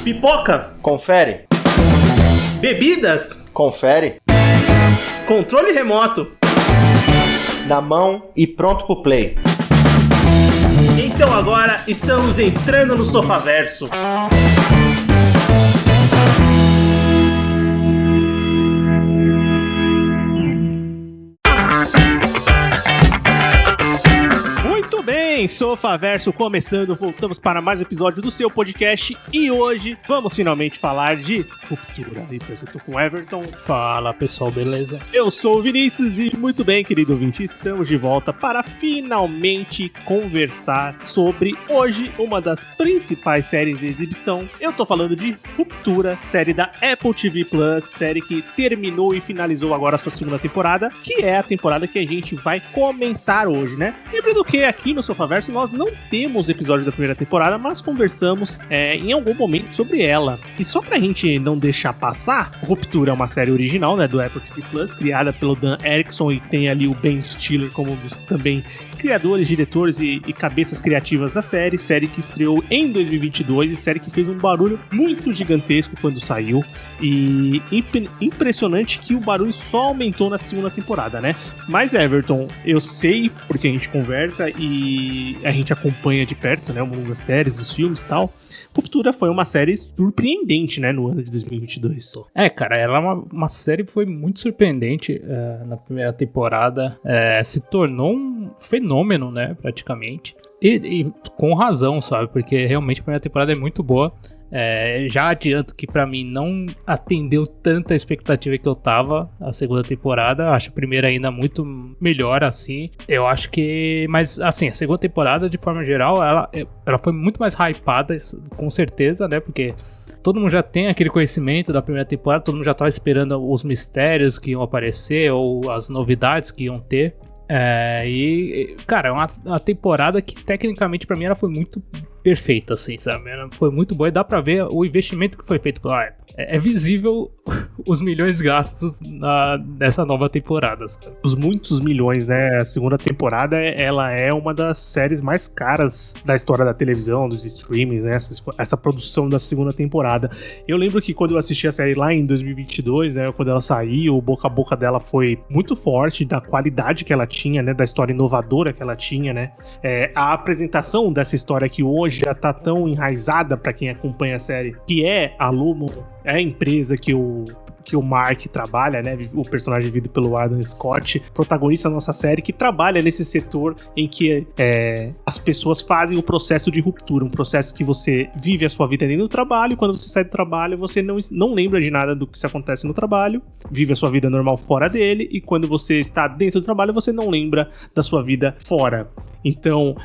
Pipoca. Confere. Bebidas. Confere. Controle remoto. Na mão e pronto pro play. Então agora estamos entrando no Sofaverso. Muito bem, Sofaverso começando, voltamos para mais um episódio do seu podcast e hoje vamos finalmente falar de ruptura. Eu tô com o Everton. Fala pessoal, beleza? Eu sou o Vinícius e muito bem, querido ouvinte, estamos de volta para finalmente conversar sobre hoje uma das principais séries de exibição. Eu tô falando de Ruptura, série da Apple TV Plus, série que terminou e finalizou agora a sua segunda temporada, que é a temporada que a gente vai comentar hoje, né? Lembrando que aqui no Sofaverso nós não temos episódio da primeira temporada, mas conversamos em algum momento sobre ela. E só pra gente não deixar passar, Ruptura é uma série original, né, do Apple TV Plus, criada pelo Dan Erickson e tem ali o Ben Stiller como um dos também criadores, diretores e cabeças criativas da série que estreou em 2022 e série que fez um barulho muito gigantesco quando saiu e impressionante que o barulho só aumentou na segunda temporada, né? Mas Everton, eu sei porque a gente conversa e a gente acompanha de perto, né, o mundo das séries, dos filmes e tal. Ruptura foi uma série surpreendente, né, no ano de 2022. Cara, ela é uma série que foi muito surpreendente na primeira temporada. Se tornou um fenômeno, né, praticamente. E com razão, sabe, porque realmente a primeira temporada é muito boa. Já adianto que pra mim não atendeu tanta expectativa que eu tava a segunda temporada. Acho a primeira ainda muito melhor, assim. Eu acho que... Mas, assim, a segunda temporada, de forma geral, ela foi muito mais hypada, com certeza, né? Porque todo mundo já tem aquele conhecimento da primeira temporada, todo mundo já tava esperando os mistérios que iam aparecer ou as novidades que iam ter. Cara, é uma temporada que, tecnicamente, pra mim, ela foi muito perfeita, assim, sabe? Ela foi muito boa e dá pra ver o investimento que foi feito pela Apple. É visível os milhões gastos nessa nova temporada, sabe? Os muitos milhões, né? A segunda temporada, ela é uma das séries mais caras da história da televisão, dos streamings, né? Essa produção da segunda temporada. Eu lembro que quando eu assisti a série lá em 2022, né? Quando ela saiu, o boca a boca dela foi muito forte, da qualidade que ela tinha, né? Da história inovadora que ela tinha, né? A apresentação dessa história que hoje já tá tão enraizada pra quem acompanha a série, que é a Lumon, é a empresa que o Mark trabalha, né? O personagem vivido pelo Adam Scott, protagonista da nossa série, que trabalha nesse setor em que as pessoas fazem o processo de ruptura, um processo que você vive a sua vida dentro do trabalho, e quando você sai do trabalho, você não lembra de nada do que se acontece no trabalho, vive a sua vida normal fora dele, e quando você está dentro do trabalho, você não lembra da sua vida fora. Então,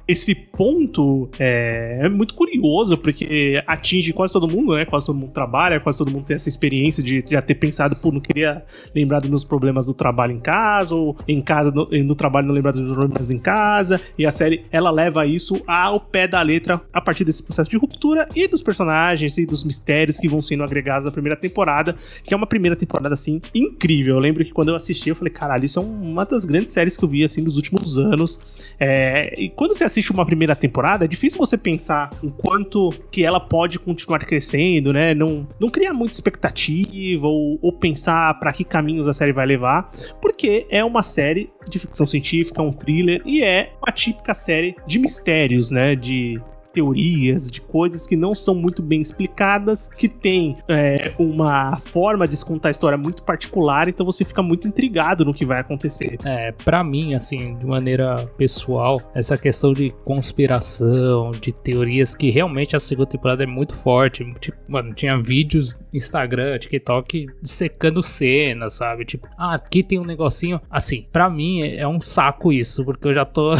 esse ponto é muito curioso, porque atinge quase todo mundo, né? Quase todo mundo trabalha, quase todo mundo tem essa experiência de já ter pensado, não queria lembrar dos meus problemas do trabalho em casa, ou em casa, no trabalho não lembrar dos meus problemas em casa, e a série, ela leva isso ao pé da letra, a partir desse processo de ruptura, e dos personagens, e dos mistérios que vão sendo agregados na primeira temporada, que é uma primeira temporada, assim, incrível. Eu lembro que quando eu assisti, eu falei, caralho, isso é uma das grandes séries que eu vi, assim, nos últimos anos. E quando você assiste uma primeira temporada, é difícil você pensar o quanto que ela pode continuar crescendo, né? Não criar muita expectativa ou pensar pra que caminhos a série vai levar, porque é uma série de ficção científica, um thriller, e é uma típica série de mistérios, né? De teorias, de coisas que não são muito bem explicadas, que tem uma forma de se contar a história muito particular, então você fica muito intrigado no que vai acontecer. Pra mim, assim, de maneira pessoal, essa questão de conspiração, de teorias, que realmente a segunda temporada é muito forte. Tipo, mano, tinha vídeos no Instagram, TikTok, secando cenas, sabe? Tipo, aqui tem um negocinho. Assim, pra mim é um saco isso, porque eu já tô...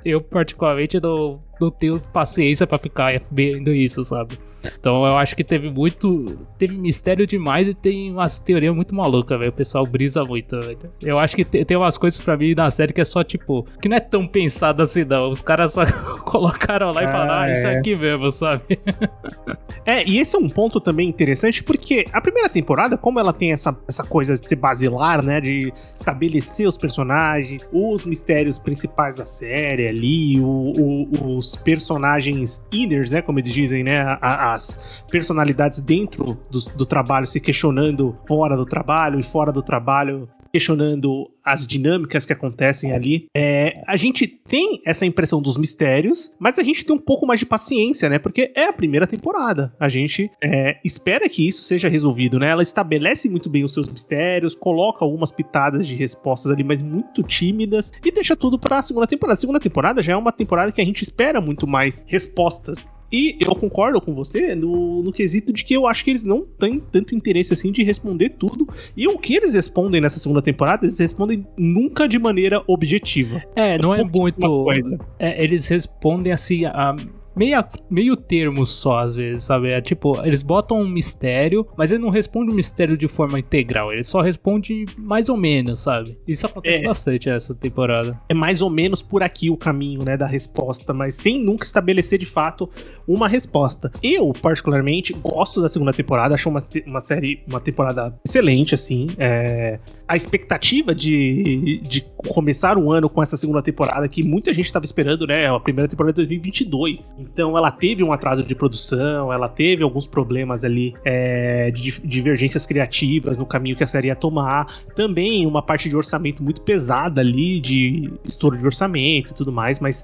eu particularmente não tenho paciência pra ficar vendo isso, sabe? Então eu acho que teve mistério demais e tem umas teorias muito malucas, velho. O pessoal brisa muito, velho. Eu acho que tem umas coisas pra mim na série que é só, tipo, que não é tão pensado assim, não. Os caras só colocaram lá e falaram, isso aqui mesmo, sabe? E esse é um ponto também interessante, porque a primeira temporada, como ela tem essa coisa de ser basilar, né, de estabelecer os personagens, os mistérios principais da série ali, os os personagens inners, né, como eles dizem, né, as personalidades dentro do trabalho se questionando fora do trabalho e fora do trabalho questionando as dinâmicas que acontecem ali. A gente tem essa impressão dos mistérios, mas a gente tem um pouco mais de paciência, né? Porque é a primeira temporada. A gente espera que isso seja resolvido, né? Ela estabelece muito bem os seus mistérios, coloca algumas pitadas de respostas ali, mas muito tímidas, e deixa tudo pra segunda temporada. A segunda temporada já é uma temporada que a gente espera muito mais respostas. E eu concordo com você no quesito de que eu acho que eles não têm tanto interesse assim de responder tudo. E o que eles respondem nessa segunda temporada, eles respondem nunca de maneira objetiva. Não é muito... eles respondem assim meio termo só, às vezes, sabe? Tipo, eles botam um mistério, mas ele não responde o mistério de forma integral. Ele só responde mais ou menos, sabe? Isso acontece bastante nessa temporada. É mais ou menos por aqui o caminho, né, da resposta, mas sem nunca estabelecer de fato uma resposta. Eu, particularmente, gosto da segunda temporada. Acho uma temporada excelente, assim. A expectativa de começar um ano com essa segunda temporada, que muita gente estava esperando, né? A primeira temporada de 2022. Então ela teve um atraso de produção, ela teve alguns problemas ali de divergências criativas no caminho que a série ia tomar. Também uma parte de orçamento muito pesada ali, de estouro de orçamento e tudo mais, mas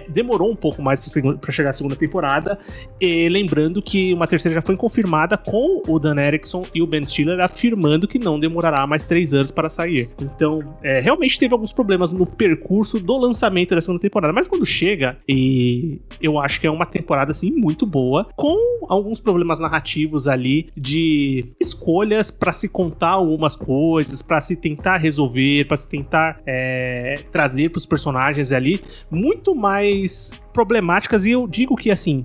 demorou um pouco mais para chegar à segunda temporada. E lembrando que uma terceira já foi confirmada, com o Dan Erickson e o Ben Stiller afirmando que não demorará mais 3 anos para sair. Então, realmente teve alguns problemas no percurso do lançamento da segunda temporada, mas quando chega, e eu acho que é uma temporada, assim, muito boa, com alguns problemas narrativos ali, de escolhas para se contar algumas coisas, para se tentar resolver, para se tentar trazer pros personagens ali, muito mais problemáticas. E eu digo que, assim,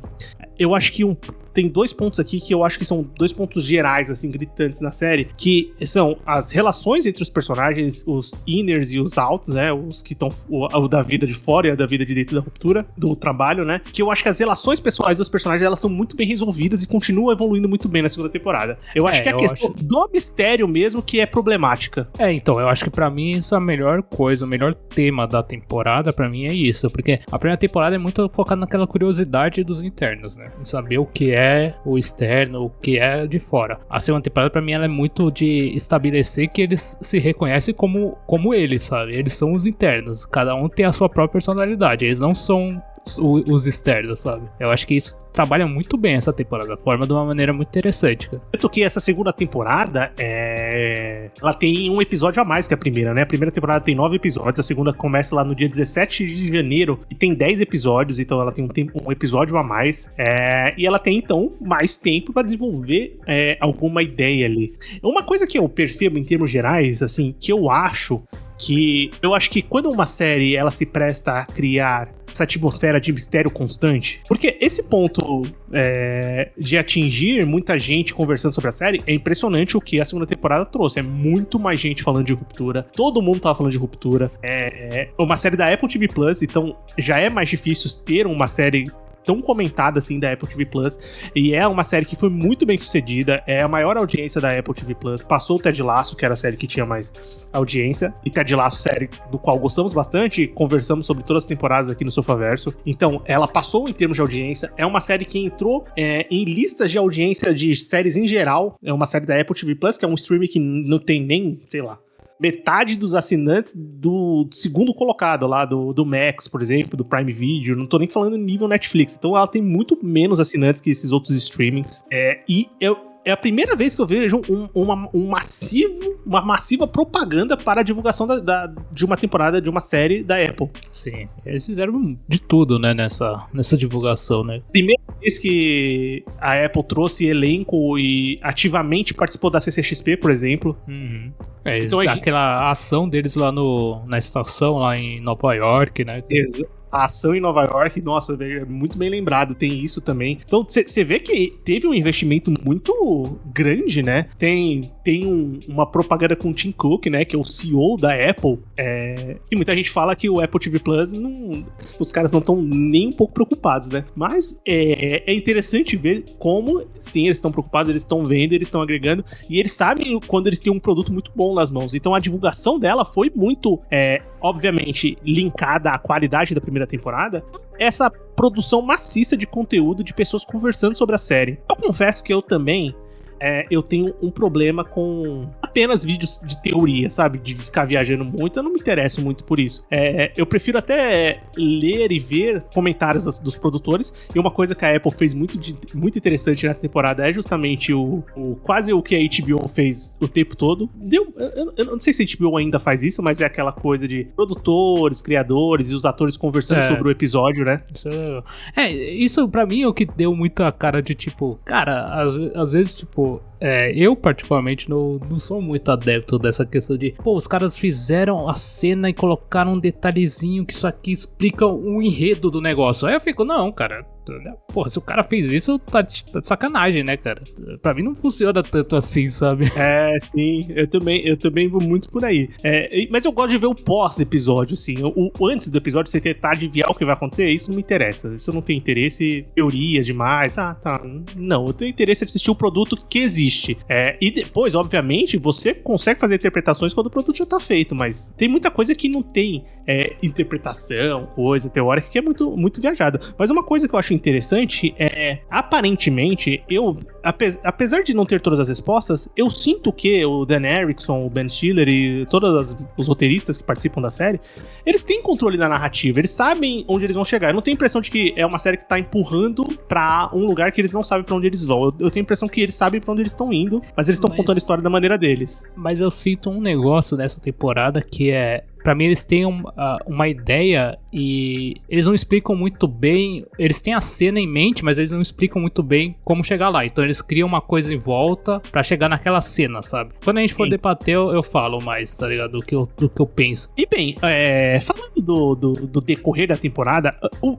eu acho que tem 2 pontos aqui que eu acho que são 2 pontos gerais, assim, gritantes na série, que são as relações entre os personagens, os inners e os outs, né, os que estão o da vida de fora e a da vida de dentro da ruptura, do trabalho, né, que eu acho que as relações pessoais dos personagens, elas são muito bem resolvidas e continuam evoluindo muito bem na segunda temporada. Eu acho que é a questão do mistério mesmo que é problemática. Então, eu acho que pra mim isso é a melhor coisa, o melhor tema da temporada, pra mim é isso, porque a primeira temporada é muito focada naquela curiosidade dos internos, né, em saber o que é o externo, o que é de fora. A segunda temporada, pra mim, ela é muito de estabelecer que eles se reconhecem como eles, sabe? Eles são os internos. Cada um tem a sua própria personalidade. Eles não são os externos, sabe? Eu acho que isso trabalha muito bem essa temporada, forma de uma maneira muito interessante, cara. Tanto que essa segunda temporada, ela tem um episódio a mais que a primeira, né? A primeira temporada tem 9 episódios, a segunda começa lá no dia 17 de janeiro e tem 10 episódios, então ela tem um episódio a mais. E ela tem, então, mais tempo pra desenvolver alguma ideia ali. Uma coisa que eu percebo em termos gerais, assim, que eu acho que quando uma série ela se presta a criar essa atmosfera de mistério constante, porque esse ponto de atingir muita gente conversando sobre a série é impressionante o que a segunda temporada trouxe. É muito mais gente falando de ruptura, todo mundo tava falando de ruptura. É uma série da Apple TV Plus, então já é mais difícil ter uma série tão comentada assim da Apple TV Plus, e é uma série que foi muito bem sucedida, é a maior audiência da Apple TV Plus, passou o Ted Lasso, que era a série que tinha mais audiência, e Ted Lasso, série do qual gostamos bastante, conversamos sobre todas as temporadas aqui no Sofaverso, então ela passou em termos de audiência, é uma série que entrou em listas de audiência de séries em geral, é uma série da Apple TV Plus, que é um streaming que não tem nem, sei lá, metade dos assinantes do segundo colocado lá, do Max, por exemplo, do Prime Video, não tô nem falando nível Netflix, então ela tem muito menos assinantes que esses outros streamings, é a primeira vez que eu vejo uma massiva propaganda para a divulgação de uma temporada de uma série da Apple. Sim, eles fizeram de tudo, né, nessa divulgação, né? Primeira vez que a Apple trouxe elenco e ativamente participou da CCXP, por exemplo. Uhum. Então, aquela ação deles lá na estação, lá em Nova York, né? Exato. A ação em Nova York, nossa, é muito bem lembrado, tem isso também. Então, você vê que teve um investimento muito grande, né? Tem uma propaganda com o Tim Cook, né? Que é o CEO da Apple. E muita gente fala que o Apple TV Plus, os caras não estão nem um pouco preocupados, né? Mas é interessante ver como, sim, eles estão preocupados, eles estão vendo, eles estão agregando, e eles sabem quando eles têm um produto muito bom nas mãos. Então, a divulgação dela foi muito, obviamente, linkada à qualidade da primeira primeira temporada, é essa produção maciça de conteúdo de pessoas conversando sobre a série. Eu confesso que eu também eu tenho um problema com apenas vídeos de teoria, sabe? De ficar viajando muito, eu não me interesso muito por isso. Eu prefiro até ler e ver comentários dos produtores, e uma coisa que a Apple fez muito interessante nessa temporada é justamente quase o que a HBO fez o tempo todo. Eu não sei se a HBO ainda faz isso, mas é aquela coisa de produtores, criadores e os atores conversando sobre o episódio, né? Isso pra mim é o que deu muito a cara de tipo, cara, às vezes, tipo, eu particularmente não sou muito adepto dessa questão de, pô, os caras fizeram a cena e colocaram um detalhezinho que isso aqui explica um enredo do negócio. Aí eu fico, não, cara, porra, se o cara fez isso, tá de sacanagem, né, cara? Pra mim não funciona tanto assim, sabe? Sim, eu também vou muito por aí. Mas eu gosto de ver o pós-episódio, assim. Antes do episódio, você tentar adivinhar o que vai acontecer, isso não me interessa. Isso eu não tenho interesse, teorias demais. Tá. Não, eu tenho interesse em assistir o produto que existe. E depois, obviamente, você consegue fazer interpretações quando o produto já tá feito, mas tem muita coisa que não tem interpretação, coisa teórica, que é muito, muito viajada. Mas uma coisa que eu acho interessante aparentemente, apesar de não ter todas as respostas, eu sinto que o Dan Erickson, o Ben Stiller e todos os roteiristas que participam da série, eles têm controle da narrativa, eles sabem onde eles vão chegar. Eu não tenho a impressão de que é uma série que tá empurrando pra um lugar que eles não sabem pra onde eles vão. Eu tenho a impressão que eles sabem pra onde eles estão indo, mas eles estão contando a história da maneira deles. Mas eu sinto um negócio nessa temporada que pra mim eles têm uma ideia e eles não explicam muito bem. Eles têm a cena em mente, mas eles não explicam muito bem como chegar lá. Então eles criam uma coisa em volta pra chegar naquela cena, sabe? Quando a gente for debater, eu falo mais, tá ligado? Do que eu penso. E bem, falando do decorrer da temporada,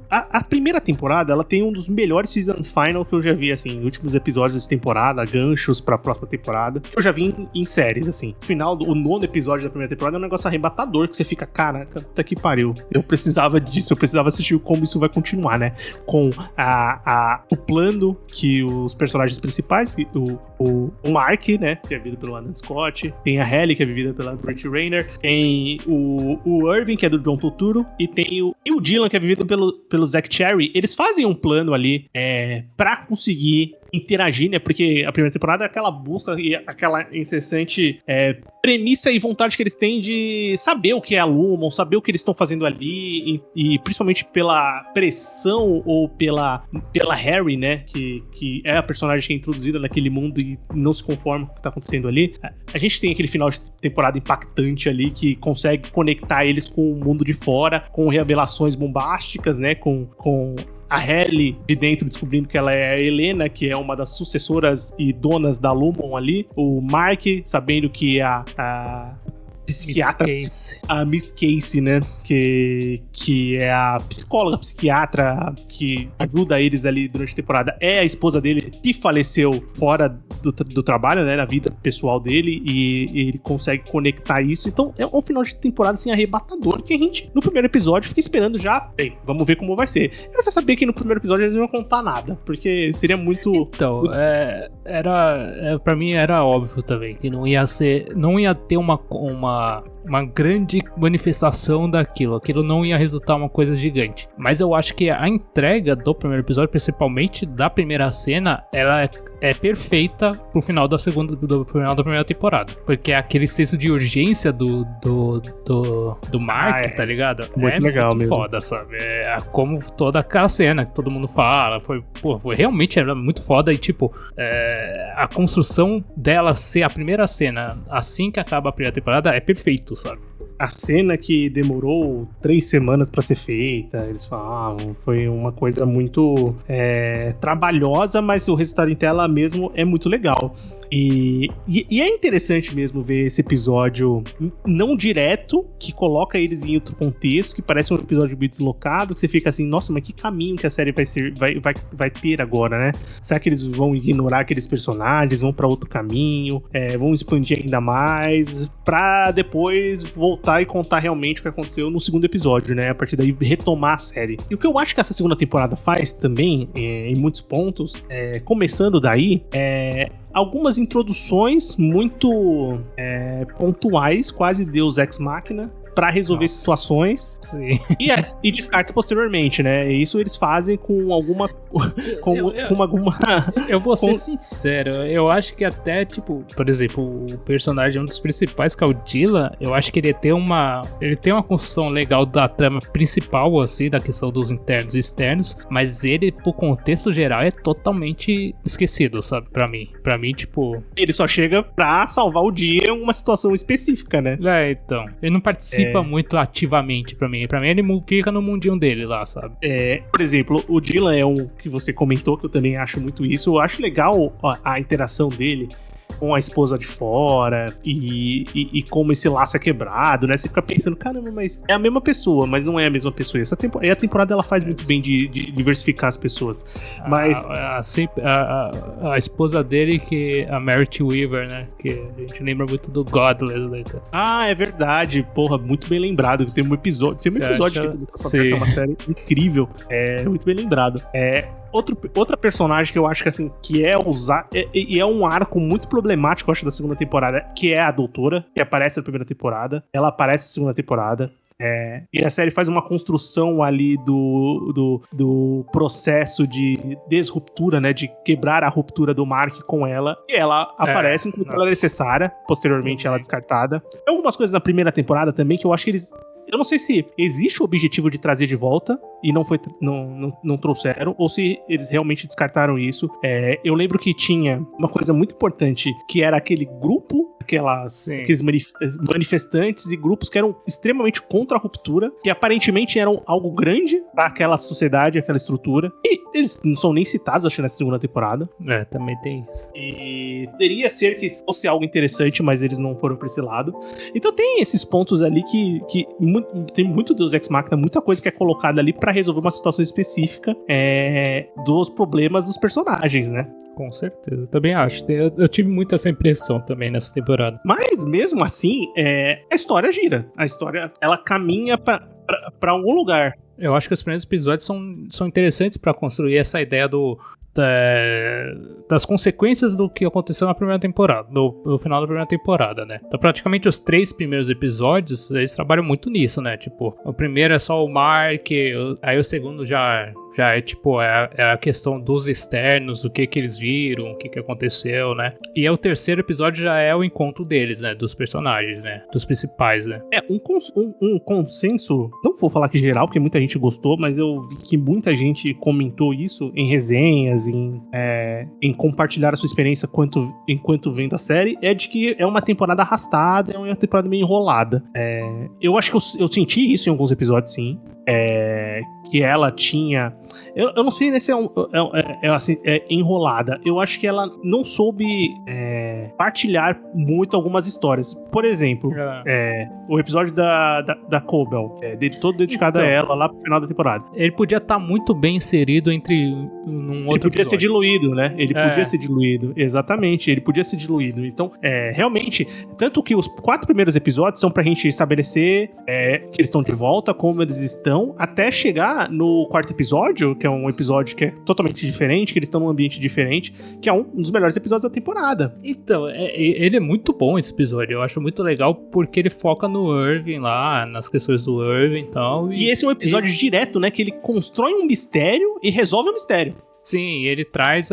a primeira temporada, ela tem um dos melhores season final que eu já vi, assim, últimos episódios dessa temporada, ganchos pra próxima temporada, que eu já vi em séries, assim. O final, o 9º episódio da primeira temporada é um negócio arrebatador, que você fica, caraca, puta que pariu. Eu precisava disso, eu precisava assistir como isso vai continuar, né? Com o plano que os personagens principais, o Mark, né, que é vivido pelo Adam Scott, tem a Halle, que é vivida pela Britt Rainer, tem o Irving, que é do John Turturro, e tem o Dylan, que é vivido pelo Zach Cherry. Eles fazem um plano ali pra conseguir interagir, né? Porque a primeira temporada é aquela busca e aquela incessante premissa e vontade que eles têm de saber o que é a Lumon, saber o que eles estão fazendo ali e principalmente pela pressão ou pela Harry, né? Que é a personagem que é introduzida naquele mundo e não se conforma com o que tá acontecendo ali. A gente tem aquele final de temporada impactante ali que consegue conectar eles com o mundo de fora, com revelações bombásticas, né? Com a Halle de dentro descobrindo que ela é a Helena, que é uma das sucessoras e donas da Lumon ali. O Mark sabendo que é a psiquiatra, a Miss Casey, né? Que é a psicóloga, psiquiatra que ajuda eles ali durante a temporada. É a esposa dele que faleceu fora do trabalho, né? Na vida pessoal dele. E ele consegue conectar isso. Então é um final de temporada assim arrebatador que a gente, no primeiro episódio, fica esperando já. Bem, vamos ver como vai ser. Eu já sabia que no primeiro episódio eles não iam contar nada, porque seria muito. Então, pra mim era óbvio também que não ia ter uma grande manifestação daquilo. Aquilo não ia resultar uma coisa gigante. Mas eu acho que a entrega do primeiro episódio, principalmente da primeira cena, ela é perfeita pro final do final da primeira temporada. Porque é aquele senso de urgência do Mark, tá ligado? Muito legal muito mesmo. Foda, sabe? Como toda aquela cena que todo mundo fala. Foi realmente era muito foda. E tipo, a construção dela ser a primeira cena assim que acaba a primeira temporada é perfeito, sabe? A cena que demorou 3 semanas pra ser feita, eles falavam, foi uma coisa muito trabalhosa, mas o resultado em tela mesmo é muito legal. E é interessante mesmo ver esse episódio não direto, que coloca eles em outro contexto, que parece um episódio meio deslocado, que você fica assim, nossa, mas que caminho que a série vai ter agora, né? Será que eles vão ignorar aqueles personagens, vão pra outro caminho, vão expandir ainda mais, pra depois voltar e contar realmente o que aconteceu no segundo episódio, né? A partir daí retomar a série. E o que eu acho que essa segunda temporada faz também, em muitos pontos, começando daí, algumas introduções muito pontuais, quase Deus Ex Machina, pra resolver situações e descarta posteriormente, né? E isso eles fazem com alguma... com alguma... Eu vou ser sincero, eu acho que até, tipo, por exemplo, o personagem, um dos principais, que é o Dylan, eu acho que ele tem uma construção legal da trama principal, assim, da questão dos internos e externos, mas ele, pro contexto geral, é totalmente esquecido, sabe? Pra mim, tipo... Ele só chega pra salvar o dia em uma situação específica, né? Então. Ele não participa muito ativamente pra mim. Pra mim, ele fica no mundinho dele lá, sabe? Por exemplo, o Dylan é um que você comentou, que eu também acho muito isso. Eu acho legal a interação dele com a esposa de fora e como esse laço é quebrado, né? Você fica pensando, caramba, mas é a mesma pessoa, mas não é a mesma pessoa. E a temporada ela faz muito bem de diversificar as pessoas. Mas a esposa dele, que a Merit Weaver, né? Que a gente lembra muito do Godless, né? É verdade. Porra, muito bem lembrado. Tem um episódio que é uma série incrível. É muito bem lembrado. Outra personagem que eu acho que assim, que é usar e é um arco muito problemático, eu acho, da segunda temporada, que é a doutora, que aparece na primeira temporada, ela aparece na segunda temporada. E a série faz uma construção ali do processo de desruptura, né? De quebrar a ruptura do Mark com ela. E ela aparece enquanto ela é necessária. Posteriormente, ela é descartada. Tem algumas coisas na primeira temporada também que eu acho que eles... Eu não sei se existe o objetivo de trazer de volta e não trouxeram, ou se eles realmente descartaram isso. Eu lembro que tinha uma coisa muito importante, que era aquele grupo, aqueles manifestantes e grupos que eram extremamente contra a ruptura, e aparentemente eram algo grande para aquela sociedade, aquela estrutura. E eles não são nem citados, acho que nessa segunda temporada. Também tem isso. E teria ser que fosse algo interessante, mas eles não foram pra esse lado. Então tem esses pontos ali que tem muito Deus Ex Machina, muita coisa que é colocada ali pra resolver uma situação específica dos problemas dos personagens, né? Com certeza, também acho. Eu tive muito essa impressão também nessa temporada. Mas mesmo assim, a história gira. A história, ela caminha pra algum lugar. Eu acho que os primeiros episódios são interessantes pra construir essa ideia das consequências do que aconteceu na primeira temporada, no final da primeira temporada, né? Então, praticamente os 3 primeiros episódios, eles trabalham muito nisso, né? Tipo, o primeiro é só o Mark, aí o segundo já é tipo, é a questão dos externos, o que eles viram, o que aconteceu, né? E o terceiro episódio já é o encontro deles, né? Dos personagens, né? Dos principais, né? Um consenso, não vou falar que geral, porque muita gente gostou, mas eu vi que muita gente comentou isso em resenhas, em compartilhar a sua experiência enquanto vendo a série, é de que é uma temporada arrastada, é uma temporada meio enrolada. Eu acho que eu senti isso em alguns episódios, sim. Que ela tinha... Eu não sei se é enrolada. Eu acho que ela não soube partilhar muito algumas histórias. Por exemplo, o episódio da Cobel, todo dedicado a ela lá pro final da temporada. Ele podia estar muito bem inserido num outro Ele podia ser episódio. diluído, né? Ele podia ser diluído. Exatamente, ele podia ser diluído. Então, realmente, tanto que os 4 primeiros episódios são pra gente estabelecer que eles estão de volta, como eles estão, até chegar no 4º episódio, que é um episódio que é totalmente diferente, que eles estão num ambiente diferente, que é um dos melhores episódios da temporada. Então, ele é muito bom esse episódio. Eu acho muito legal porque ele foca no Irving lá, nas questões do Irving e tal. E esse é um episódio direto, né? Que ele constrói um mistério e resolve o mistério. Sim, ele traz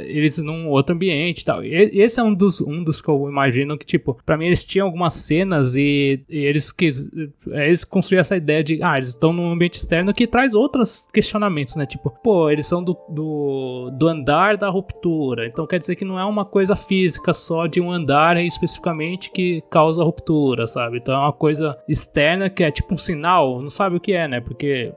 eles num outro ambiente e tal. E esse é um dos que eu imagino que, tipo, pra mim eles tinham algumas cenas e eles construíram essa ideia de, eles estão num ambiente externo que traz outros questionamentos, né? Tipo, eles são do andar da ruptura. Então quer dizer que não é uma coisa física só de um andar especificamente que causa a ruptura, sabe? Então é uma coisa externa que é tipo um sinal, não sabe o que é, né? Porque...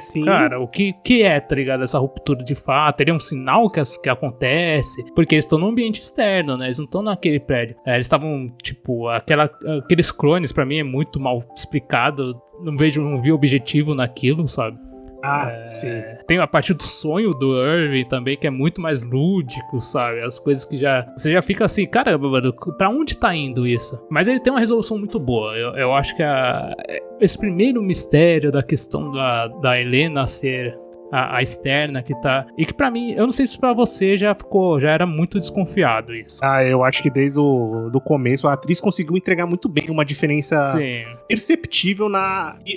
sim. Cara, o que é, tá ligado? Essa ruptura de fato, ele é um sinal que acontece, porque eles estão no ambiente externo, né? Eles não estão naquele prédio. Eles estavam, tipo, aqueles clones, pra mim, é muito mal explicado. Não vi objetivo naquilo, sabe? Sim. Tem a parte do sonho do Irving também, que é muito mais lúdico, sabe? As coisas que você já fica assim, cara, pra onde tá indo isso? Mas ele tem uma resolução muito boa. Eu acho que esse primeiro mistério da questão da Helena ser a externa que tá... E que pra mim, eu não sei se pra você já era muito desconfiado isso. Eu acho que desde do começo a atriz conseguiu entregar muito bem uma diferença perceptível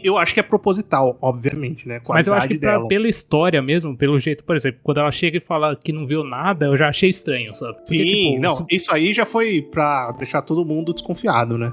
eu acho que é proposital, obviamente, né? Mas eu acho que pela história mesmo, pelo jeito, por exemplo, quando ela chega e fala que não viu nada, eu já achei estranho, sabe? Porque, sim, isso aí já foi pra deixar todo mundo desconfiado, né?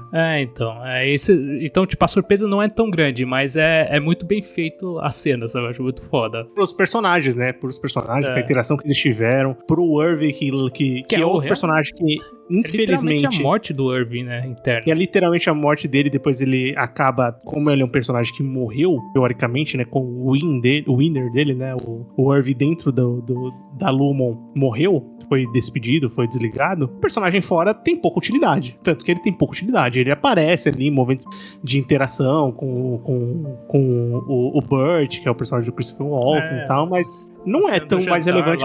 Então, tipo, a surpresa não é tão grande, mas é muito bem feito a cena, sabe? Eu acho muito foda. Pros personagens, né? Pros personagens, pra interação que eles tiveram, pro Irving, que é outro personagem que, infelizmente... É a morte do Irving, né? Interno. Que é literalmente a morte dele, depois ele acaba, como ele é um personagem que morreu, teoricamente, né? Com o winner dele, né? O Irving dentro da Lumon morreu, foi despedido, foi desligado. O personagem fora tem pouca utilidade. Tanto que ele tem pouca utilidade. Ele aparece ali em momentos de interação com o Burt, que é o personagem do Christopher Walken e tal, mas não é tão mais relevante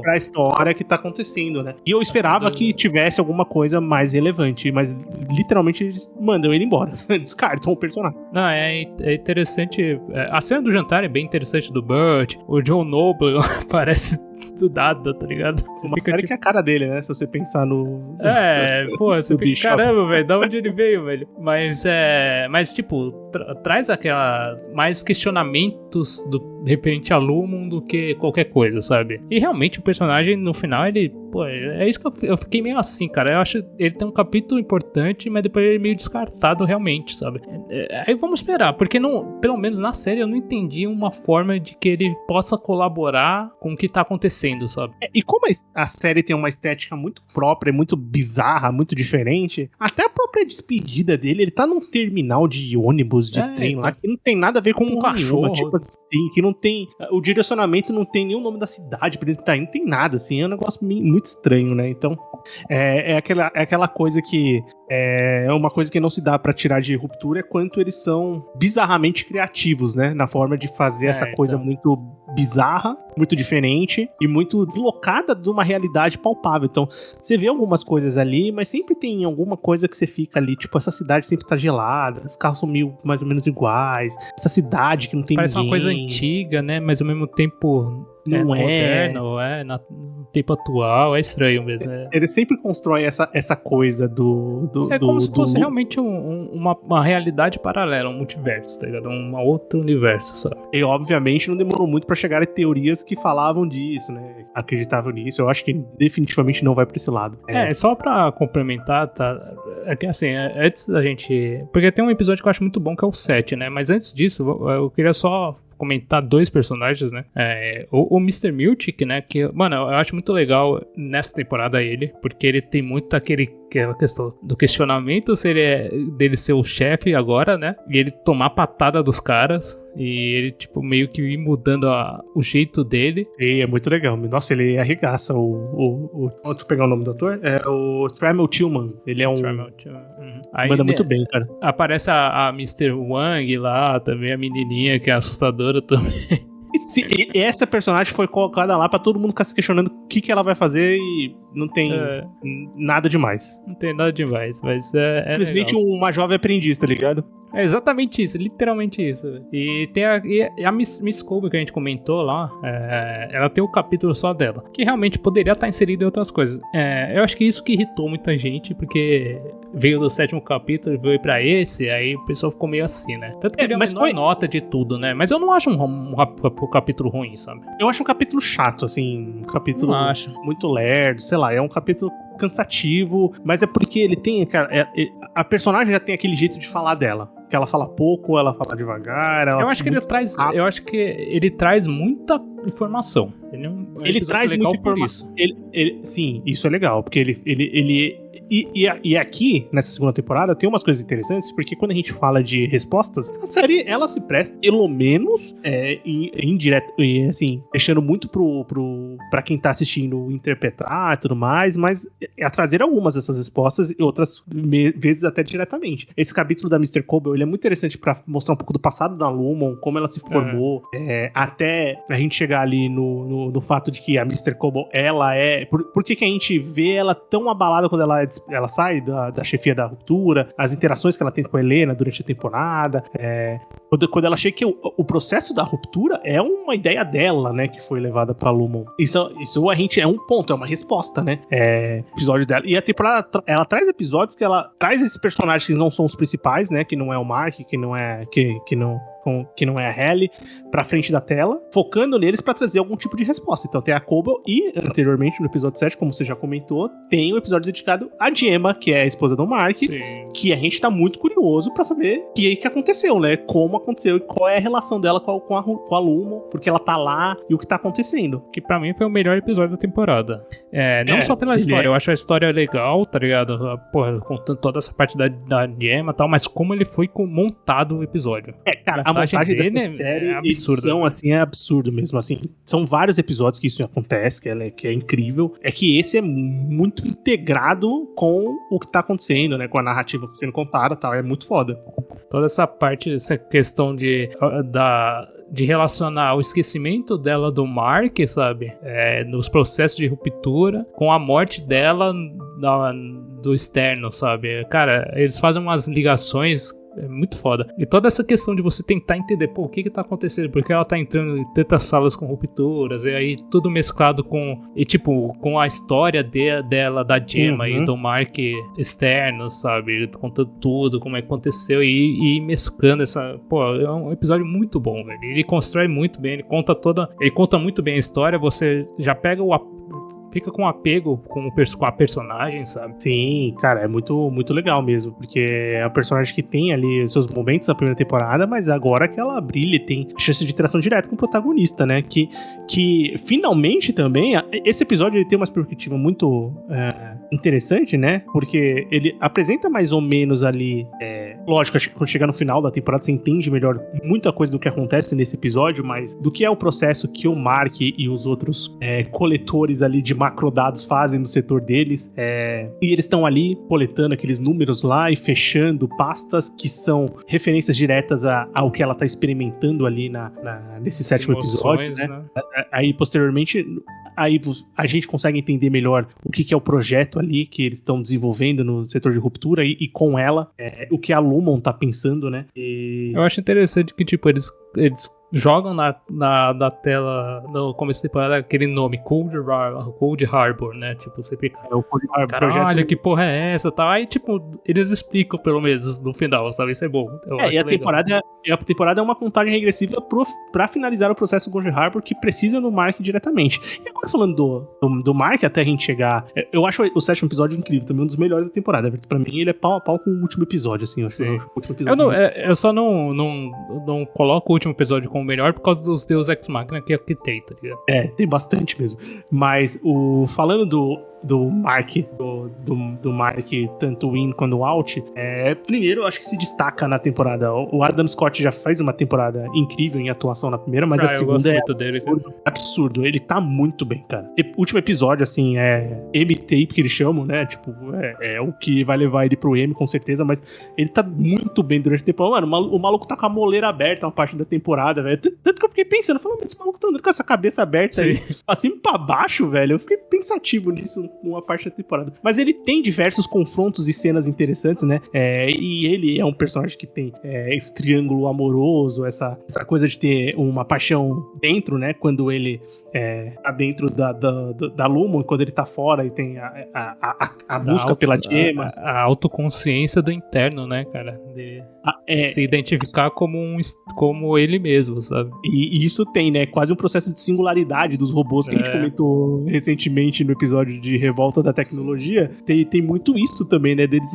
pra história que tá acontecendo, né? E eu esperava que tivesse alguma coisa mais relevante, mas literalmente eles mandam ele embora. Descartam o personagem. Não, é interessante. A cena do jantar é bem interessante do Burt. O John Noble parece do nada, tá ligado? Você uma série que é a cara dele, né? Se você pensar no... você fica, caramba, velho, da onde ele veio, velho? Mas, tipo, traz aquela... mais questionamentos referente a Lumon do que qualquer coisa, sabe? E realmente o personagem, no final, ele... Pô, é isso que eu fiquei meio assim, cara. Eu acho que ele tem um capítulo importante, mas depois ele é meio descartado realmente, sabe? Aí vamos esperar, porque pelo menos na série eu não entendi uma forma de que ele possa colaborar com o que tá acontecendo, sabe? E como a série tem uma estética muito própria, muito bizarra, muito diferente, até a própria despedida dele, ele tá num terminal de ônibus, de trem lá, que não tem nada a ver com um cachorro. Tipo assim, que não tem... O direcionamento não tem nenhum nome da cidade pra ele que tá indo, não tem nada, assim, é um negócio muito estranho, né? Então, é aquela coisa que... É uma coisa que não se dá pra tirar de Ruptura é quanto eles são bizarramente criativos, né? Na forma de fazer essa coisa muito bizarra, muito diferente e muito deslocada de uma realidade palpável. Então, você vê algumas coisas ali, mas sempre tem alguma coisa que você fica ali, tipo, essa cidade sempre tá gelada, os carros são meio mais ou menos iguais, essa cidade que não tem Parece ninguém. Parece uma coisa antiga, né? Mas ao mesmo tempo... Não moderno, no tempo atual, é estranho mesmo. Ele sempre constrói essa coisa do como se fosse realmente uma realidade paralela, um multiverso, tá ligado? Um outro universo, sabe? E obviamente não demorou muito pra chegar a teorias que falavam disso, né? Acreditavam nisso. Eu acho que definitivamente não vai pra esse lado. Só pra complementar, tá? É que assim, antes da gente... Porque tem um episódio que eu acho muito bom, que é o 7, né? Mas antes disso, eu queria só comentar dois personagens, né? O Mr. Miltic, né? Que, mano, eu acho muito legal nessa temporada ele, porque ele tem muito aquela questão do questionamento se ele dele ser o chefe agora, né? E ele tomar patada dos caras. E ele, tipo, meio que ir mudando o jeito dele. E é muito legal. Nossa, ele arregaça deixa eu pegar o nome do ator. É o Trammell Tillman. Ele é um... Aí manda muito bem, cara. Aparece a Mr. Wang lá também, a menininha que é assustadora também. E essa personagem foi colocada lá pra todo mundo ficar se questionando o que ela vai fazer e não tem nada demais. Não tem nada demais, mas simplesmente legal. Uma jovem aprendiz, tá ligado? É exatamente isso, literalmente isso. E tem a Miss Colby que a gente comentou lá, ela tem o capítulo só dela, que realmente poderia estar inserido em outras coisas. Eu acho que isso que irritou muita gente, porque veio do 7º capítulo, veio pra esse, aí o pessoal ficou meio assim, né? Tanto que ele é a menor nota de tudo, né? Mas eu não acho um capítulo ruim, sabe? Eu acho um capítulo chato, assim, um capítulo muito lerdo, sei lá, é um capítulo cansativo, mas é porque ele tem, cara, a personagem já tem aquele jeito de falar dela. Que ela fala pouco, ela fala devagar. Eu acho que ele traz muita informação. Ele traz muita informação. Sim, isso é legal, porque E aqui, nessa segunda temporada, tem umas coisas interessantes, porque quando a gente fala de respostas, a série, ela se presta, pelo menos, indireto, assim, deixando muito pra quem tá assistindo interpretar e tudo mais, mas a trazer algumas dessas respostas e outras vezes até diretamente. Esse capítulo da Mr. Colby ele é muito interessante pra mostrar um pouco do passado da Lumon, como ela se formou, até a gente chegar ali no fato de que a Mr. Kobo, ela é... Por que a gente vê ela tão abalada quando ela sai da chefia da ruptura, as interações que ela tem com a Helena durante a temporada, quando ela chega que o processo da ruptura é uma ideia dela, né, que foi levada pra Lumon. Isso a gente é um ponto, é uma resposta, né, episódio dela. E a temporada, ela traz episódios que ela traz esses personagens que não são os principais, né, que não é o Mark, que não é a Halle, pra frente da tela, focando neles pra trazer algum tipo de resposta. Então tem a Kobo e, anteriormente, no episódio 7, como você já comentou, tem um episódio dedicado a Gemma, que é a esposa do Mark, que a gente tá muito curioso pra saber o que aconteceu, né? Como aconteceu e qual é a relação dela com a Lumon, porque ela tá lá e o que tá acontecendo. Que pra mim foi o melhor episódio da temporada. Não só pela história, eu acho a história legal, tá ligado? Porra, contando toda essa parte da Gemma e tal, mas como ele foi montado o episódio. Cara, a montagem dessa série é absurda. Assim, é absurdo mesmo, assim. São vários episódios que isso acontece, que é incrível. É que esse é muito integrado com o que tá acontecendo, né? Com a narrativa sendo contada e tal. É muito foda. Toda essa parte, essa questão de relacionar o esquecimento dela do Mark, sabe? Nos processos de ruptura, com a morte dela do externo, sabe? Cara, eles fazem umas ligações muito foda. E toda essa questão de você tentar entender, o que tá acontecendo? Porque ela tá entrando em tantas salas com rupturas, e aí tudo mesclado com a história dela, da Gemma e do Mark externo, sabe? Contando tudo, como é que aconteceu, e mesclando essa... é um episódio muito bom, velho. Ele constrói muito bem, ele conta muito bem a história, você já pega fica com apego com a personagem, sabe? Sim, cara, é muito, muito legal mesmo, porque é um personagem que tem ali seus momentos na primeira temporada, mas agora que ela brilha, tem chance de interação direta com o protagonista, né? Que finalmente também, esse episódio ele tem uma perspectiva muito interessante, né? Porque ele apresenta mais ou menos ali, lógico, acho que quando chegar no final da temporada você entende melhor muita coisa do que acontece nesse episódio, mas do que é o processo que o Mark e os outros coletores ali de macrodados fazem no setor deles, e eles estão ali coletando aqueles números lá e fechando pastas que são referências diretas ao que ela tá experimentando ali nesse sétimo episódio, né? Aí, posteriormente, a gente consegue entender melhor o que é o projeto ali que eles estão desenvolvendo no setor de ruptura e com ela, o que a Lumon tá pensando, né? Eu acho interessante que, tipo, eles jogam na tela no começo da temporada aquele nome, Cold Harbor, né? Tipo, você fica, o Cold Harbor, caralho, que porra é essa? Tá? Aí, tipo, eles explicam pelo menos no final, sabe? Isso é bom. E a temporada é uma contagem regressiva pra finalizar o processo do Cold Harbor, que precisa no Mark diretamente. E agora falando do Mark, até a gente chegar... Eu acho o sétimo episódio incrível, também um dos melhores da temporada. Pra mim, ele é pau a pau com o último episódio, assim. Eu só não coloco o último episódio como melhor por causa dos Deus Ex Machina que tem, tá ligado? Tem bastante mesmo. Mas falando do Mark, do Mark, tanto o in quanto o out, primeiro eu acho que se destaca na temporada. O Adam Scott já faz uma temporada incrível em atuação na primeira, mas a segunda absurdo. Ele tá muito bem, cara. Último episódio, assim, M-tape que eles chamam, né? Tipo, é o que vai levar ele pro M, com certeza, mas ele tá muito bem durante a temporada. Mano, o maluco tá com a moleira aberta uma parte da temporada, velho. Tanto que eu fiquei pensando, falando, esse maluco tá andando com essa cabeça aberta aí, assim pra baixo, velho. Eu fiquei pensativo nisso uma parte da temporada. Mas ele tem diversos confrontos e cenas interessantes, né? E ele é um personagem que tem esse triângulo amoroso, essa coisa de ter uma paixão dentro, né? Quando ele tá dentro da Lumon, quando ele tá fora e tem a busca pela Gemma. A autoconsciência do interno, né, cara? De se identificar como ele mesmo, sabe? E isso tem, né? Quase um processo de singularidade dos robôs que a gente comentou recentemente no episódio de Revolta da Tecnologia. Tem muito isso também, né? Deles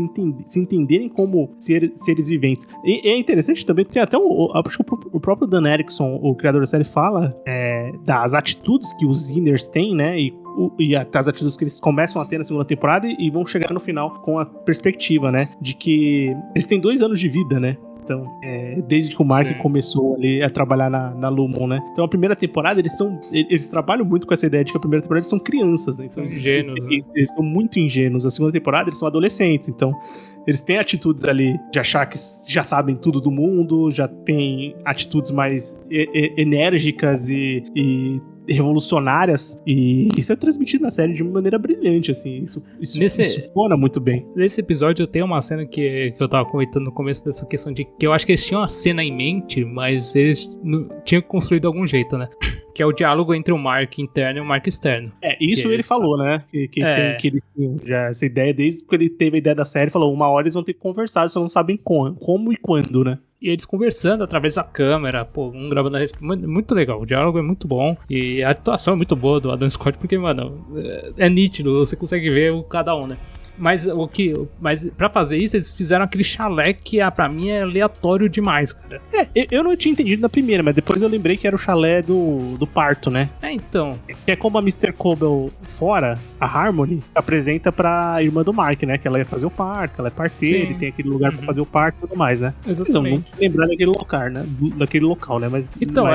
se entenderem como seres viventes. E é interessante também, tem até acho que o próprio Dan Erickson, o criador da série, fala das atitudes que os Inners têm, né? E até as atitudes que eles começam a ter na segunda temporada e vão chegar no final com a perspectiva, né? De que eles têm 2 anos de vida, né? Então, desde que o Mark começou ali a trabalhar na Lumon, né? Então, a primeira temporada, eles trabalham muito com essa ideia de que a primeira temporada eles são crianças, né? Então, são ingênuos, né? Eles são muito ingênuos. A segunda temporada, eles são adolescentes, então eles têm atitudes ali de achar que já sabem tudo do mundo, já têm atitudes mais enérgicas e revolucionárias, e isso é transmitido na série de uma maneira brilhante, assim, isso funciona muito bem. Nesse episódio eu tenho uma cena que eu tava comentando no começo dessa questão de que eu acho que eles tinham uma cena em mente, mas eles tinham construído de algum jeito, né? Que é o diálogo entre o Mark interno e o Mark externo. Isso ele falou, né? Que ele tinha já essa ideia, desde que ele teve a ideia da série, falou, uma hora eles vão ter que conversar, só não sabem como e quando, né? E eles conversando através da câmera, um gravando a respeito. Muito legal, o diálogo é muito bom. E a atuação é muito boa do Adam Scott, porque, mano, é nítido, você consegue ver cada um, né? Mas pra fazer isso, eles fizeram aquele chalé que, pra mim, é aleatório demais, cara. Eu não tinha entendido na primeira, mas depois eu lembrei que era o chalé do parto, né? Então. Que é como a Mr. Coble fora, a Harmony, apresenta pra irmã do Mark, né? Que ela ia fazer o parto, ela é parteira, e tem aquele lugar pra fazer o parto e tudo mais, né? Exatamente. Não lembrar daquele local, né? Mas, então,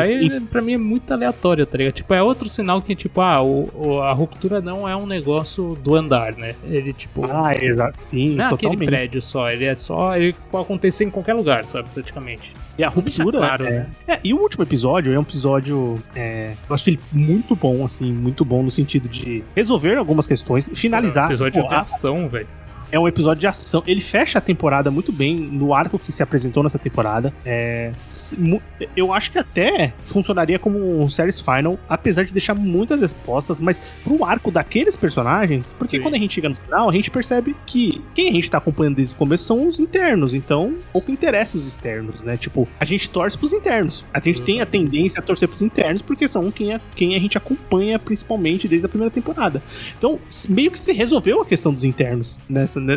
pra mim é muito aleatório, tá ligado? Tipo, é outro sinal que, tipo, a ruptura não é um negócio do andar, né? Ele, tipo... exato, sim, não é totalmente. aquele prédio só, ele pode acontecer em qualquer lugar, sabe, praticamente. E a ruptura, claro, né? E o último episódio é um episódio, eu acho ele muito bom, assim, muito bom no sentido de resolver algumas questões, finalizar. É um episódio de ação, velho. É um episódio de ação. Ele fecha a temporada muito bem no arco que se apresentou nessa temporada. Eu acho que até funcionaria como um series final, apesar de deixar muitas respostas, mas pro arco daqueles personagens, porque quando a gente chega no final, a gente percebe que quem a gente tá acompanhando desde o começo são os internos, então pouco interessa os externos, né? Tipo, a gente torce pros internos. A gente tem a tendência a torcer pros internos, porque são quem a gente acompanha principalmente desde a primeira temporada. Então, meio que se resolveu a questão dos internos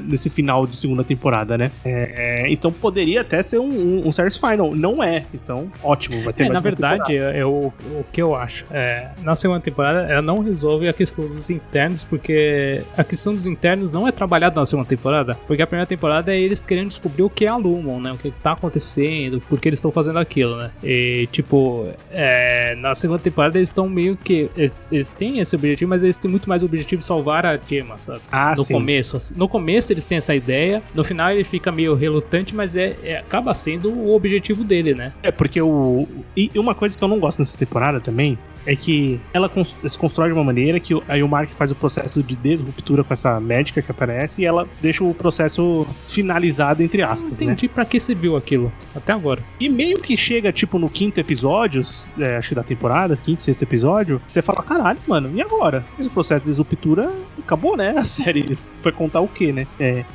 nesse final de segunda temporada, né? Então poderia até ser um series final. Não é. Então, ótimo. Vai ter mais na verdade, o que eu acho. Na segunda temporada, ela não resolve a questão dos internos, porque a questão dos internos não é trabalhada na segunda temporada, porque a primeira temporada é eles querendo descobrir o que é a Lumon, né? O que tá acontecendo, por que eles estão fazendo aquilo, né? E, tipo, na segunda temporada eles estão meio que... Eles têm esse objetivo, mas eles têm muito mais o objetivo de salvar a Gemma, sabe? No começo eles têm essa ideia, no final ele fica meio relutante, mas acaba sendo o objetivo dele, né? Porque e uma coisa que eu não gosto nessa temporada também é que ela se constrói de uma maneira que aí o Mark faz o processo de desruptura com essa médica que aparece e ela deixa o processo finalizado, entre aspas, não entendi, né? Pra que serviu aquilo, até agora. E meio que chega, tipo, no quinto episódio, acho que da temporada, quinto, sexto episódio, você fala, caralho, mano, e agora? Esse processo de desruptura acabou, né? A série foi contar o quê, né?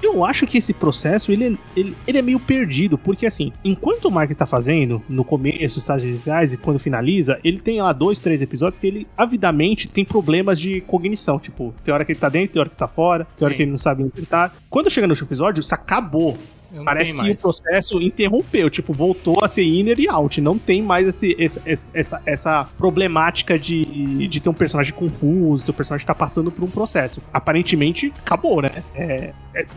Eu acho que esse processo, ele é meio perdido, porque assim, enquanto o Mark tá fazendo, no começo, estágios iniciais, e quando finaliza, ele tem lá 2, 3 episódios que ele, avidamente, tem problemas de cognição, tipo, tem hora que ele tá dentro, tem hora que tá fora, tem hora que ele não sabe onde ele tá. Quando chega no último episódio, isso acabou. Parece que o processo interrompeu, tipo, voltou a ser inner e out. Não tem mais essa problemática de ter um personagem confuso, ter um personagem que tá passando por um processo. Aparentemente, acabou, né?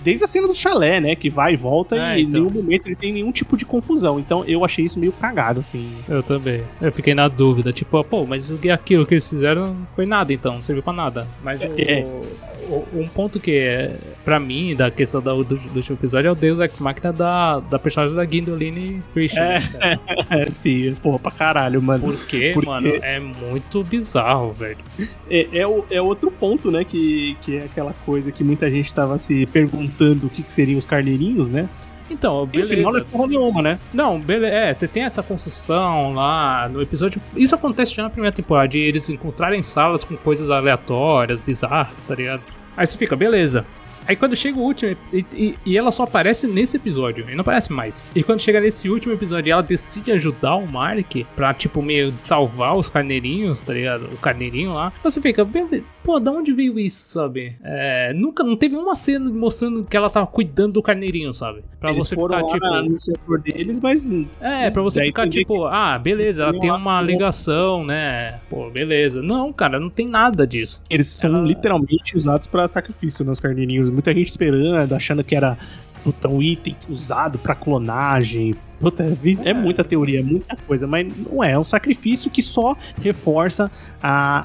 Desde a cena do chalé, né? Que vai e volta e em nenhum momento ele tem nenhum tipo de confusão. Então eu achei isso meio cagado, assim. Eu também. Eu fiquei na dúvida, tipo, mas aquilo que eles fizeram não foi nada, então. Não serviu pra nada. Mas um ponto que pra mim, da questão do último episódio, é o Deus Ex Machina da personagem da Gwendoline Christian. Sim, porra, pra caralho, mano. Porque, mano, é muito bizarro, velho. É outro ponto, né, que é aquela coisa que muita gente tava se perguntando o que seriam os carneirinhos, né? Então, beleza. Não é porra nenhuma, né? Não, beleza. Você tem essa construção lá no episódio. Isso acontece já na primeira temporada, de eles encontrarem salas com coisas aleatórias, bizarras, tá ligado? Aí você fica, beleza. Aí quando chega o último, e ela só aparece nesse episódio, e não aparece mais. E quando chega nesse último episódio, ela decide ajudar o Mark pra, tipo, meio salvar os carneirinhos, tá ligado? O carneirinho lá. Você fica, pô, da onde veio isso, sabe? Não teve uma cena mostrando que ela tava cuidando do carneirinho, sabe? Pra eles você foram ficar, lá tipo... no setor deles, mas... pra você ficar, tipo, beleza, ela tem uma ligação, né? Pô, beleza. Não, cara, não tem nada disso. Eles são literalmente usados pra sacrifício, né, os carneirinhos. Muita gente esperando, achando que era puta, um item usado pra clonagem. Puta, é muita teoria, é muita coisa, mas não é um sacrifício que só reforça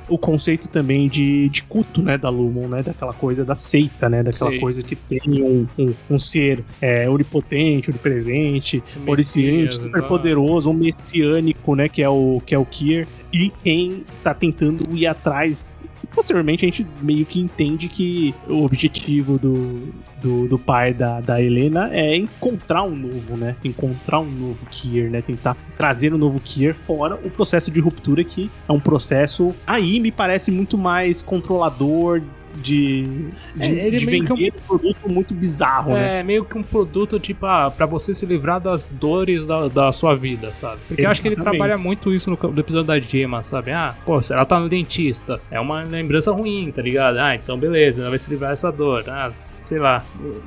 o conceito também de culto, né, da Lumon, né, daquela coisa da seita, né, daquela coisa que tem um ser onipotente, onipresente, onisciente, super poderoso, um messiânico, né, que é o Kier, e quem tá tentando ir atrás. Posteriormente a gente meio que entende que o objetivo do pai da Helena é encontrar um novo, né? Encontrar um novo Kier, né? Tentar trazer um novo Kier, fora o processo de ruptura, que é um processo, aí me parece muito mais controlador de vender um produto muito bizarro, né? É meio que um produto, tipo, pra você se livrar das dores da sua vida, sabe? Porque eu acho que ele trabalha muito isso no episódio da Gemma, sabe? Pô, ela tá no dentista, é uma lembrança ruim, tá ligado? Então beleza, ela vai se livrar dessa dor. Sei lá,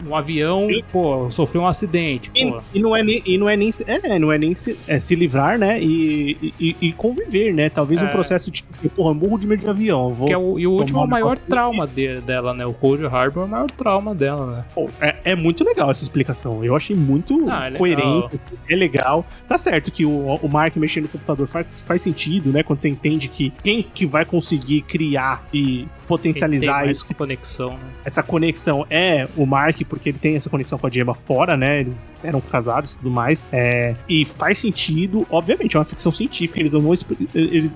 um avião, pô, sofreu um acidente, pô. E não é nem se livrar, né? E conviver, né? Talvez um processo tipo, porra, eu morro de medo de avião. E o último é o maior trauma dela, né? O Cold Harbor é o maior trauma dela, né? Pô, é muito legal essa explicação. Eu achei muito coerente, é legal. Tá certo que o Mark mexendo no computador faz sentido, né? Quando você entende que quem que vai conseguir criar e potencializar essa conexão, né? Essa conexão é o Mark, porque ele tem essa conexão com a Gemma fora, né? Eles eram casados e tudo mais. E faz sentido, obviamente, é uma ficção científica. Eles não vão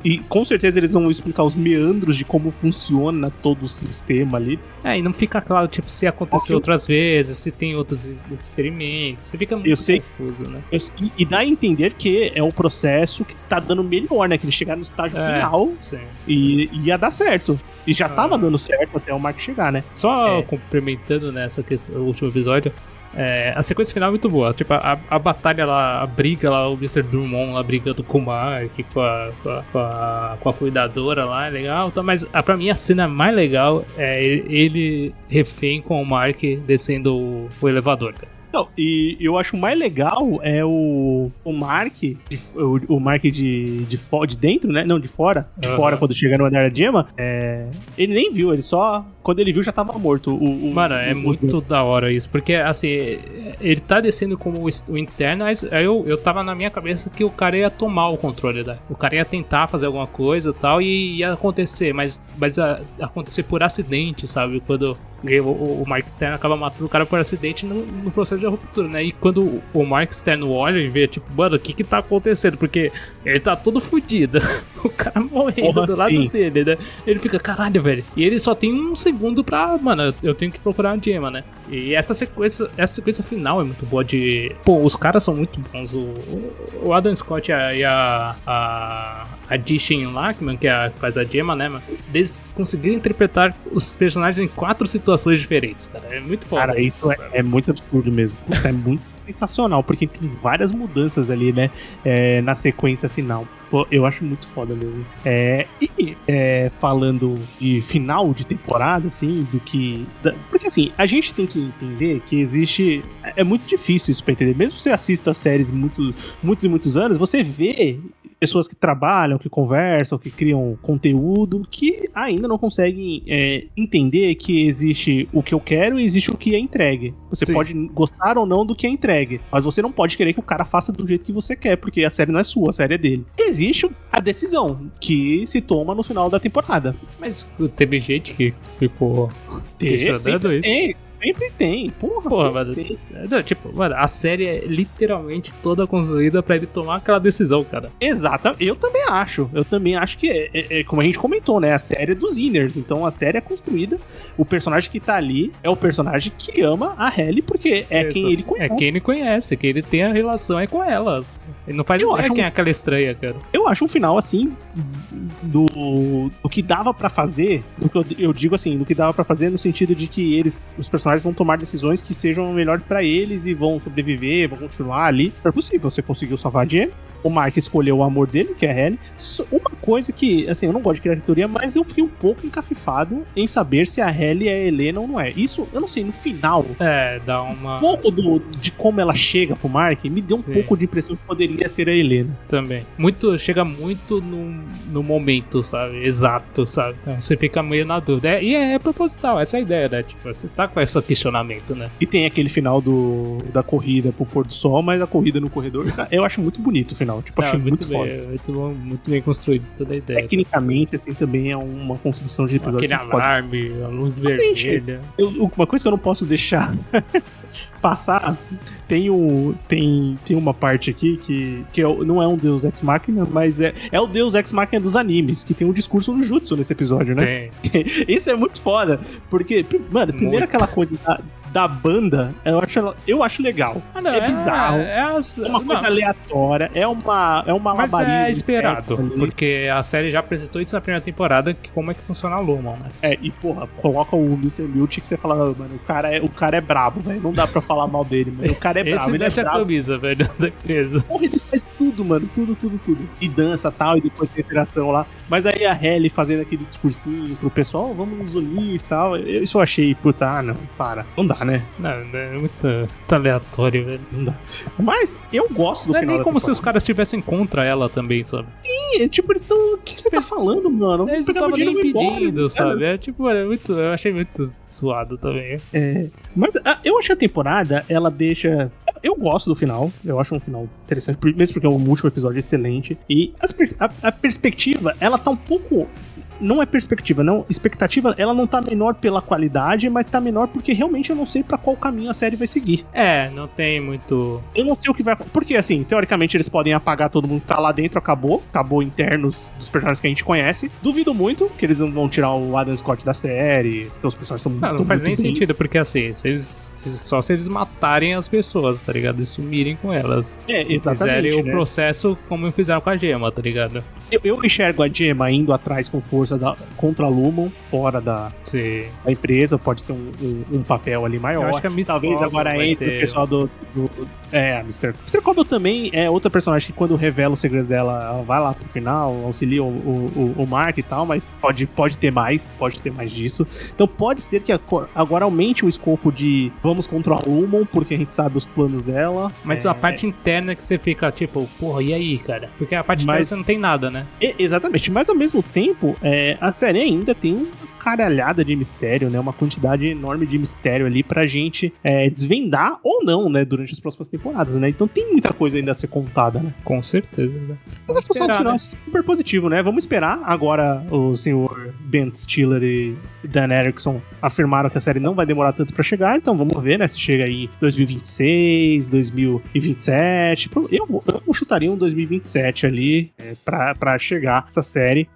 e com certeza eles vão explicar os meandros de como funciona todo o sistema ali. E não fica claro, tipo, se aconteceu outras vezes, se tem outros experimentos. Você fica muito confuso, né? E dá a entender que é um processo que tá dando melhor, né? Que eles chegaram no estágio final e ia dar certo. E já tava dando certo até o Mark chegar, né? Só complementando nessa questão, o último episódio, a sequência final é muito boa. Tipo, a batalha lá, a briga lá, o Mr. Drummond lá brigando com o Mark, com a cuidadora lá, é legal. Então, mas pra mim a cena mais legal é ele refém com o Mark descendo o elevador, cara. Não, e eu acho mais legal é o Mark, o Mark de dentro, né? Não, de fora. De fora, quando chega no andar da Gemma, ele nem viu, ele só... Quando ele viu, já tava morto. Mano, é muito da hora isso. Porque, assim, ele tá descendo como o interno, mas eu tava na minha cabeça que o cara ia tomar o controle, né? O cara ia tentar fazer alguma coisa e tal, e ia acontecer, mas acontecer por acidente, sabe? Quando o Mark Stern acaba matando o cara por acidente no processo de ruptura, né? E quando o Mark Stern olha e vê, tipo, mano, o que tá acontecendo? Porque ele tá todo fudido. O cara morrendo do lado dele, né? Ele fica, caralho, velho. E ele só tem um segundo pra... Mano, eu tenho que procurar uma Gemma, né? E essa sequência final é muito boa de... Pô, os caras são muito bons. O Adam Scott e a Dishin Lackman, que faz a Gemma, né, mano? Eles conseguiram interpretar os personagens em 4 situações diferentes, cara. É muito foda. Cara, isso é muito absurdo mesmo. É muito sensacional, porque tem várias mudanças ali, né? Na sequência final. Pô, eu acho muito foda mesmo. Falando de final de temporada, assim, porque assim, a gente tem que entender que existe... É muito difícil isso pra entender. Mesmo que você assista séries muitos e muitos anos, você vê pessoas que trabalham, que conversam, que criam conteúdo, que ainda não conseguem entender que existe o que eu quero e existe o que é entregue. Você pode gostar ou não do que é entregue, mas você não pode querer que o cara faça do jeito que você quer, porque a série não é sua, a série é dele. Existe a decisão que se toma no final da temporada. Mas teve gente que ficou questionando isso. Sempre tem, porra, mano. Tipo, mano, a série é literalmente toda construída pra ele tomar aquela decisão, cara. Exato, eu também acho que como a gente comentou, né, a série é dos Inners, então a série é construída, o personagem que tá ali é o personagem que ama a Halle, porque quem ele conhece. É quem ele conhece, quem ele tem a relação é com ela. Ele não faz ideia quem é aquela estranha, cara. Eu acho um final, assim, do que dava pra fazer, eu digo assim, do que dava pra fazer no sentido de que os personagens vão tomar decisões que sejam melhores pra eles e vão sobreviver, vão continuar ali. É possível, você conseguiu salvar a Gemma, o Mark escolheu o amor dele, que é a Ellie. Uma coisa que, assim, eu não gosto de criar teoria, mas eu fiquei um pouco encafifado em saber se a Ellie é a Helena ou não é. Isso, eu não sei, no final... dá uma... Um pouco de como ela chega pro Mark, me deu um pouco de impressão que poderia ser a Helena. Também. Chega muito no momento, sabe? Exato, sabe? Então você fica meio na dúvida. E é proposital, essa é a ideia, né? Tipo, você tá com esse questionamento, né? E tem aquele final da corrida pro pôr do sol, mas a corrida no corredor, eu acho muito bonito o final. Tipo, achei muito foda. Muito bom, muito bem construído toda a ideia. Tecnicamente, assim, também é uma construção de episódio. Aquele alarme, a luz vermelha. Uma coisa que eu não posso deixar passar, tem uma parte aqui que não é um Deus Ex Machina, mas é o Deus Ex Machina dos animes, que tem um discurso no Jutsu nesse episódio, né? Tem. Isso é muito foda, porque, mano, primeiro aquela coisa da banda, eu acho legal. Não, é bizarro. É uma coisa aleatória, é uma mas malabarismo. É esperado, porque a série já apresentou isso na primeira temporada, que como é que funciona a Lumon, né? E porra, coloca o Mr. Milch que você fala, mano, o cara é brabo, velho, não dá pra falar mal dele, mano, o cara é brabo. Esse mexe a camisa, velho, da empresa. Porra, ele faz tudo, mano, tudo. E dança tal, e depois tem interação lá. Mas aí a Halle fazendo aquele discursinho pro pessoal, vamos nos unir e tal, isso eu achei, puta, não, para. Não dá, né? Não, é muito aleatório, velho. Não dá. Mas eu gosto do final. Não é nem como se os caras estivessem contra ela também, sabe? Sim, tipo, eles estão... O que você tá falando, mano? Eles não estavam nem impedindo, sabe? Eu achei muito suado também. Mas eu achei a temporada, ela deixa... Eu gosto do final, eu acho um final interessante, mesmo porque é um último episódio excelente. E a perspectiva, ela tá um pouco... Não é perspectiva, não. Expectativa, ela não tá menor pela qualidade, mas tá menor porque realmente eu não sei pra qual caminho a série vai seguir. Não tem muito... Eu não sei o que vai... Porque, assim, teoricamente eles podem apagar todo mundo que tá lá dentro, acabou internos dos personagens que a gente conhece. Duvido muito que eles não vão tirar o Adam Scott da série, porque os personagens são muito... Não faz nem sentido, porque, assim, só se eles matarem as pessoas, tá ligado? E sumirem com elas. Exatamente. Fizerem o processo como fizeram com a Gemma, tá ligado? Eu enxergo a Gemma indo atrás com força contra a Lumon, fora da empresa, pode ter um papel ali maior. Eu acho que a Miss Talvez Cobble agora entre o pessoal a Mr. Cobble também é outra personagem que quando revela o segredo dela, ela vai lá pro final, auxilia o Mark e tal, mas pode ter mais disso. Então pode ser que agora aumente o escopo de vamos contra a Lumon, porque a gente sabe os planos dela. Mas a parte interna que você fica tipo, porra, e aí, cara? Porque a parte interna você não tem nada, né? Exatamente, mas ao mesmo tempo, a série ainda tem uma caralhada de mistério, né? Uma quantidade enorme de mistério ali pra gente desvendar ou não, né? Durante as próximas temporadas, né? Então tem muita coisa ainda a ser contada, né? Com certeza, né? Mas a função do final é super positivo, né? Vamos esperar. Agora o senhor Ben Stiller e Dan Erickson afirmaram que a série não vai demorar tanto pra chegar, então vamos ver, né? Se chega aí 2026, 2027. Eu chutaria um 2027 ali pra chegar essa série.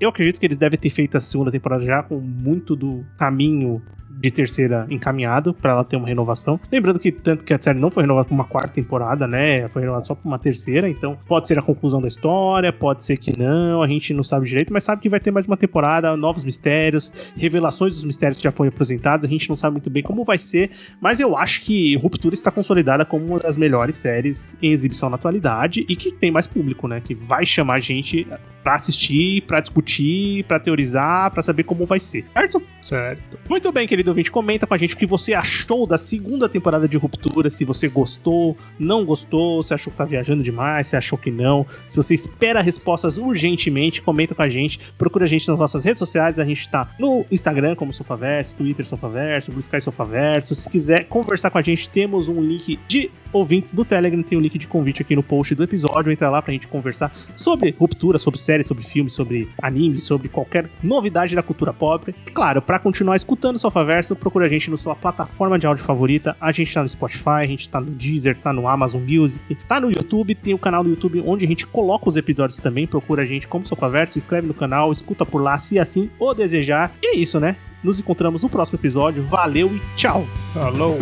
Eu acredito que eles devem ter feito a segunda temporada já com muito do caminho de terceira encaminhado pra ela ter uma renovação. Lembrando que tanto que a série não foi renovada pra uma quarta temporada, né? Foi renovada só pra uma terceira, então pode ser a conclusão da história, pode ser que não, a gente não sabe direito, mas sabe que vai ter mais uma temporada, novos mistérios, revelações dos mistérios que já foram apresentados, a gente não sabe muito bem como vai ser, mas eu acho que Ruptura está consolidada como uma das melhores séries em exibição na atualidade e que tem mais público, né? Que vai chamar gente pra assistir, pra discutir, pra teorizar, pra saber como vai ser, certo? Certo. Muito bem, querido ouvinte, comenta com a gente o que você achou da segunda temporada de Ruptura, se você gostou, não gostou, se achou que tá viajando demais, se achou que não, se você espera respostas urgentemente, comenta com a gente, procura a gente nas nossas redes sociais, a gente tá no Instagram como Sofaverso, Twitter Sofaverso, Blue Sky Sofaverso, se quiser conversar com a gente, temos um link de ouvintes do Telegram, tem um link de convite aqui no post do episódio, entra lá pra gente conversar sobre Ruptura, sobre séries, sobre filmes, sobre anime, sobre qualquer novidade da cultura pop. E claro, pra continuar escutando o Sofaverso, procura a gente na sua plataforma de áudio favorita, a gente tá no Spotify, a gente tá no Deezer, tá no Amazon Music, tá no YouTube, tem o canal do YouTube onde a gente coloca os episódios também, procura a gente como Sofaverso, se inscreve no canal, escuta por lá, se assim o desejar. E é isso, né? Nos encontramos no próximo episódio, valeu e tchau! Falou!